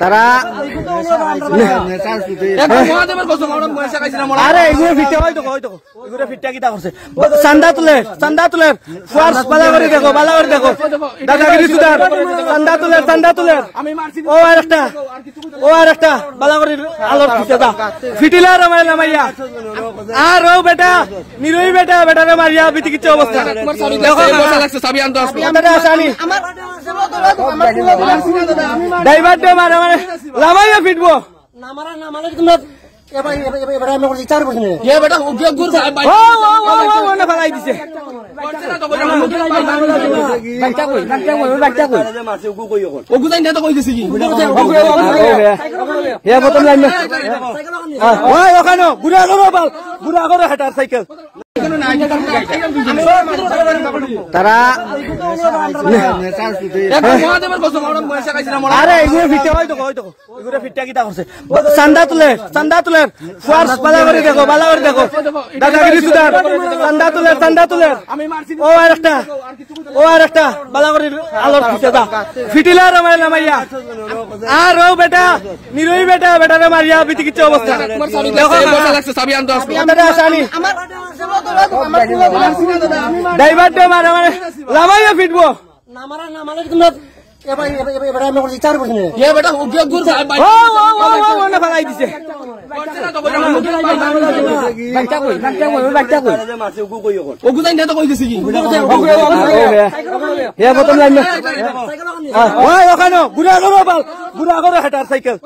তারা আরে এগুলো ফিটে হয়তো এগুলো ফিটটা কিটা করছে চান্দা তুলে বালা করে দেখো দাদাগিরি সুদার চান্দা তুলে ও আর একটা বালা করে আলোর ফিটে দা ফিটিলে মাইয়া আর ও বেটা নিরই বেটারে মারিয়া বিতিকিচ্ছে অবস্থা ড্রাইভার দে মারে লামাইয়া ফিটবো ফেলাই দিছে বুড়া হাঁটার সাইকেল তারা আরে এগুলো ফিটে হয়তো এগুলো ফিটটা কিটা করছে চান্দা তুলে বালা করে দেখো দাদাগিরি সুদার চান্দা তুলে ও আর একটা বালা করে আলোর ফিটে দা ফিটিলে মাইয়া আর ও বেটা নিরই বেটারে মারিয়া বিতিকিচ্ছে অবস্থা ড্রাইভার দে মারে লামাইয়া ফিটবো ফেলাই দিছে বুড়া করে হাঁটার সাইকেল